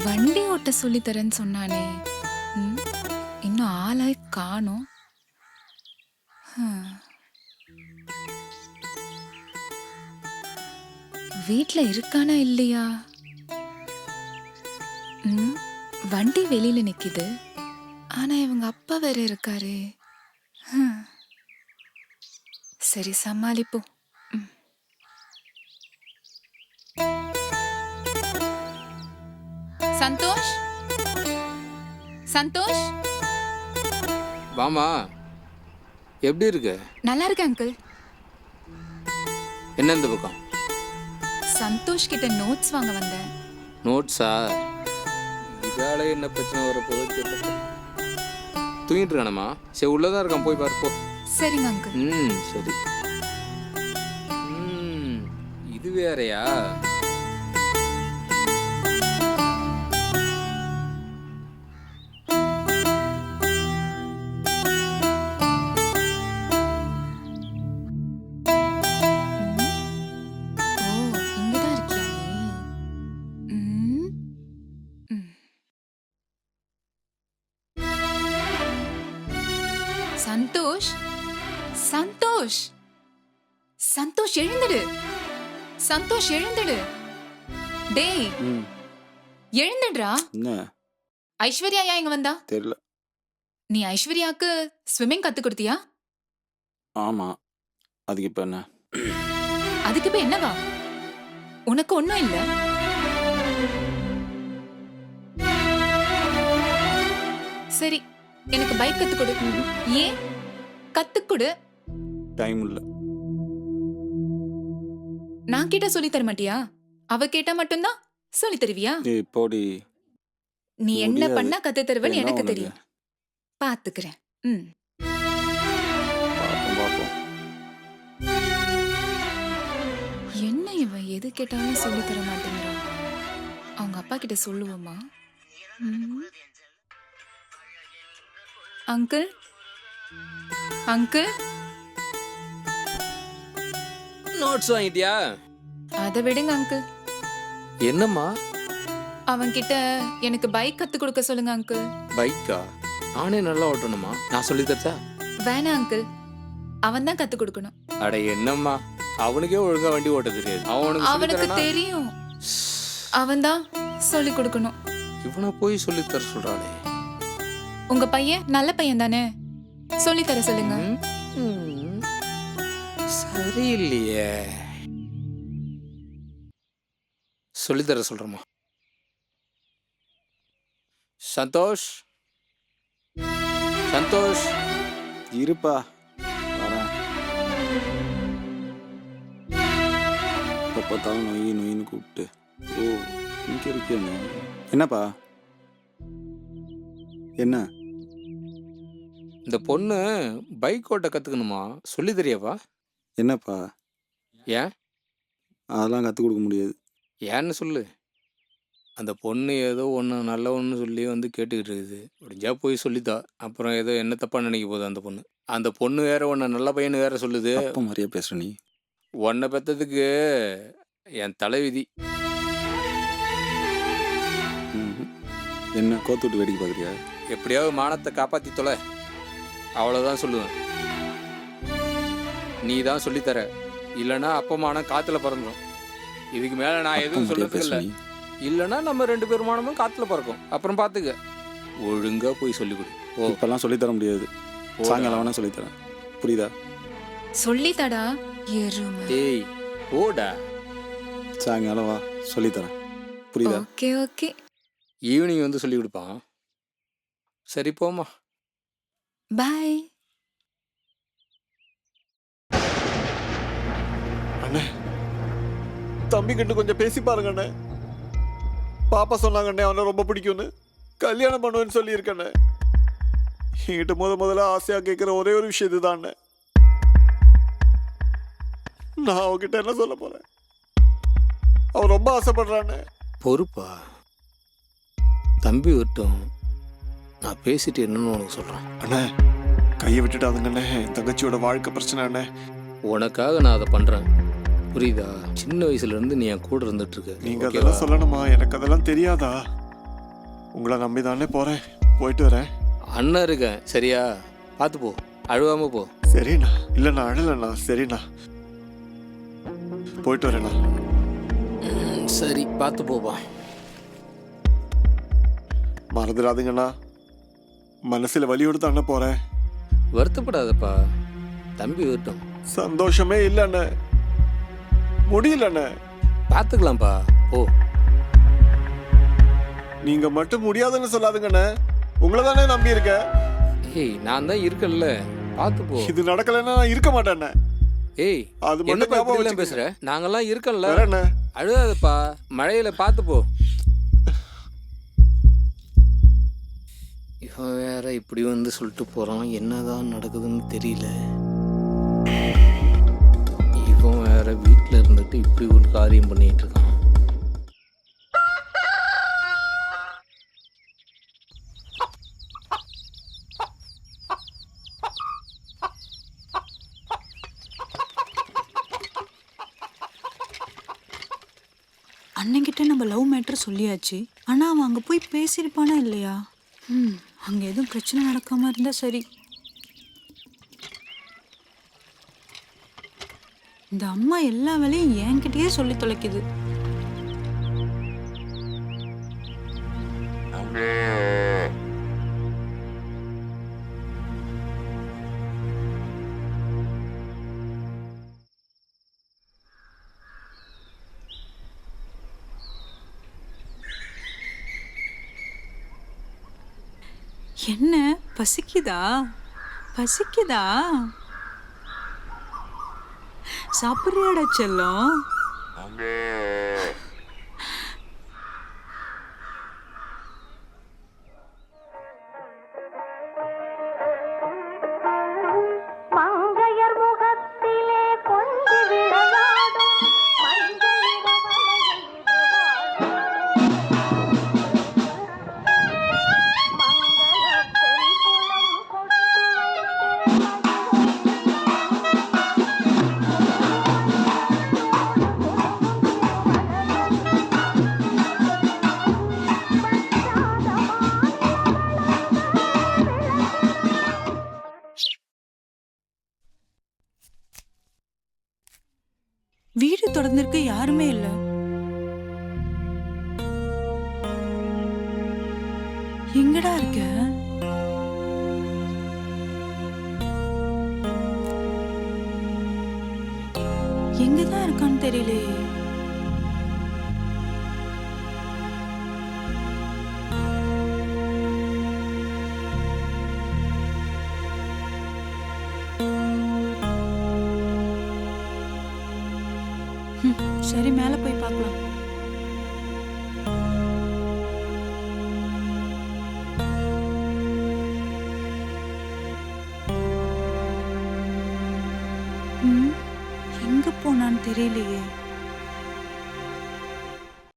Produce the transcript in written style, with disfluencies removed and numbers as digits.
வண்டி ஓட்ட சொல்லி தரேன்னு சொன்னானே. ம், இன்னும் ஆளாய் காணோம். ஹம். வீட்ல இருக்கானா இல்லையா? ம், வண்டி வெளியில நிக்குது. ஆனா இவங்க அப்பா வேற இருக்காரு. ஹம். சரி, சமாளிப்போம். ம். சந்தோஷ், சந்தோஷ், வாமா, எப்படி இருக்கு? நல்லா இருக்கேன் அங்கிள். என்ன இந்த பக்கம்? சந்தோஷ் கிட்ட நோட்ஸ் வாங்க வந்தேன். நோட்ஸா? இதால என்ன பிரச்சனை வரப்போதோ தெரியல. தூங்கிட்டு இருக்கானம்மா? சரி, உள்ளதான் இருக்கான், போய் பார்ப்போ. சரிங்க அங்கிள். சரி. இது வேறயா? ஓ, இங்கதான் இருக்கியா நீ? ம், ம். சந்தோஷ், சந்தோஷ், சந்தோஷ் எழுந்துடு. சந்தோஷ் எழுந்துடு. டேய், எழுந்துடுறா. என்ன ஐஸ்வர்யா ஏன் இங்க வந்தா? தெரியல. நீ ஐஸ்வர்யாக்கு ஸ்விம்மிங் கத்து கொடுத்தியா? ஆமா, அதுக்கு இப்ப என்ன? அதுக்கு இப்ப என்னவா? உனக்கு ஒண்ணும் இல்ல. சரி, எனக்கு பைக் கத்து கொடு. ஏன் கத்து கொடு. டைம் இல்ல. நான் கேட்டா சொல்லி தர மாட்டியா? அவ கேட்டா மட்டும்தான் சொல்லி தருவியா? ஏய் போடி. நீ என்ன முடியாது. பண்ணா கத்து தருவேன்னு என்ன எனக்கு உனக்கு? தெரியும். பாத்துக்கிறேன். ம். பாப்போம் பாப்போம். என்ன இவன் எது கேட்டாலும் சொல்லி தர மாட்டேங்கிறான். அவங்க அப்பா கிட்ட சொல்லுவோமா? ம். அங்கிள், அங்கிள், நோட்ஸ் வாங்கிட்டியா? அதை விடுங்க அங்கிள். என்னம்மா? அவன்கிட்ட எனக்கு பைக் கத்து கொடுக்க சொல்லுங்க அங்கிள். பைக்கா? நானே நல்லா ஓட்டணுமா? நான் சொல்லி தரட்டா? வேணாம் அங்கிள், அவன் தான் கத்து கொடுக்கணும். அட என்னம்மா, அவனுக்கே ஒழுங்கா வண்டி ஓட்ட தெரியாது. அவனுக்கு அவனுக்கு தெரியும், அவன் தான் சொல்லி கொடுக்கணும். இவனை போய் சொல்லி தர சொல்றாளே. உங்க பையன் நல்ல பையன் தானே, சொல்லி தர சொல்லுங்க. சரியில்லையே. சொல்லித்தர சொல்றமா. சந்தோஷ், சந்தோஷ், இருப்பா வரேன். எப்ப பார்த்தாலும் நொய் நொயின்னு கூப்பிட்டு. ஓ, இங்க இருக்கியா நீ? என்னப்பா? என்ன? இந்த பொண்ணு பைக் ஓட்ட கத்துக்கணுமா? சொல்லி தெரியாவா? என்னப்பா? ஏன்? அதெல்லாம் கற்றுக் கொடுக்க முடியாது. ஏன்னு சொல்லு. அந்த பொண்ணு ஏதோ ஒன்று நல்ல ஒன்று சொல்லி வந்து கேட்டுக்கிட்டு இருக்குது. முடிஞ்சா போய் சொல்லித்தா. அப்புறம் ஏதோ என்ன தப்பா நினைக்க போகுது அந்த பொண்ணு. அந்த பொண்ணு வேற ஒன்று நல்ல பையனு வேற சொல்லுது. அப்பா மாதிரியா பேசுற நீ? உன்னை பெற்றதுக்கு என் தலைவிதி. ம்ஹும். என்ன கோத்து விட்டு வேடிக்கை பார்க்குறியா? எப்படியாவது மானத்தை காப்பாற்றி தொலை, அவ்வளோதான் சொல்லுவேன். நீ தான் சொல்லித்தர, இல்லைன்னா அப்பமானம் காற்றுல பறந்துடும். இதுக்கு மேலே நான் அப்பா எதுவும் மாதிரியா சொல்றதுக்கு பேசுற இல்லை. நீ? இல்லைன்னா நம்ம 2 பேர் மானமும் காற்றுல பறக்கும். அப்புறம் பார்த்துக்க. ஒழுங்கா போய் சொல்லிக் கொடு. ஓ, இப்பெல்லாம் சொல்லித்தர முடியாது. சாயங்காலம் வேணா சொல்லித்தரேன். புரியுதா? சொல்லித்தடா எருமை. ஏய் போடா. சாயங்காலம் வா, சொல்லித்தரேன். புரியுதா? ஓகே ஓகே, ஈவினிங் வந்து சொல்லி கொடுப்பான். சரி போமா. பை. அண்ணே, தம்பி கிட்ட கொஞ்சம் பேசி பாருங்க அண்ணே. பாப்பா சொன்னாங்க அண்ணே அவனை ரொம்ப பிடிக்கும்னு. கல்யாணம் பண்ணுவேன்னு சொல்லியிருக்கண்ணே. என்கிட்ட முதல்ல ஆசையா கேட்குற ஒரே ஒரு விஷயம் இதுதான் அண்ணே. நான் அவகிட்ட என்ன சொல்ல போறேன்? அவன் ரொம்ப ஆசைப்படுறானே. பொறுப்பா? தம்பி விட்டும், நான் பேசிட்டு என்னன்னு உனக்கு சொல்கிறேன். அண்ணே, கையை விட்டுட்டாதுங்க அண்ணே. என் தங்கச்சியோட வாழ்க்கை பிரச்சனை அண்ணே. உனக்காக நான் அதை பண்ணுறேன், புரியுதா? சின்ன வயசுலேருந்து நீ என் கூட இருந்துட்டு இருக்க. நீங்க ஓகேவா? அதெல்லாம் சொல்லணுமா? எனக்கு அதெல்லாம் தெரியாதா? உங்களை நம்பி தானே போறேன். போயிட்டு வரேன். அண்ணன் இருக்கேன் சரியா, பார்த்து போ, அழுவாம போ. சரிண்ணா. இல்லைண்ணா, அழலண்ணா. சரிண்ணா, போயிட்டு வரேண்ணா. சரி பார்த்து போப்பா. மறந்துடாதுங்கண்ணா. மனசுல வலியோடு தானே போறேன். வருத்தப்படாதப்பா, தம்பி வரட்டும். சந்தோஷமே இல்லைண்ணே, முடியலண்ணே. பார்த்துக்கலாம்ப்பா ஓ. நீங்க மட்டும் முடியாதுன்னு சொல்லாதுங்கண்ணே. உங்களை தானே நம்பி இருக்கேன். ஏய் நான் தான் இருக்கல்ல, பார்த்து போ. இது நடக்கலைன்னா நான் இருக்க மாட்டேண்ணே. ஏய் அது என்ன மட்டும் ஞாபகம் இப்படிலாம் பேசுற? நாங்கெல்லாம் இருக்கல்ல. வரேண்ணே. அழுகாதப்பா, மழையில பார்த்து போ. இவன் வேற இப்படி வந்து சொல்லிட்டு போறான், என்னதான் நடக்குதுன்னு தெரியல. இவன் வேற வீட்டில் இருந்துட்டு இப்படி ஒரு காரியம் பண்ணிட்டு இருக்கான். அண்ணன்கிட்ட நம்ம லவ் மேட்டர் சொல்லியாச்சு. ஆனா அவன் அங்க போய் பேசியிருப்பானா இல்லையா? அங்க எதுவும் பிரச்சனை நடக்காம இருந்தா சரி. இந்த அம்மா எல்லா வேலையும் என்கிட்டயே சொல்லி தொலைக்குது. என்ன பசிக்குதா? பசிக்குதா? சாப்பிட்றியாடா செல்லம்? மங்கையர் முகத்திலே கொஞ்சி விளையாடும் மஞ்சளிட வீடு திறந்திருக்க யாருமே இல்ல. எங்கடா இருக்க? எங்கதான் இருக்கான்னு தெரியலையே. சரி மேல போய் பார்க்கலாம். எங்க போனான்னு தெரியலையே.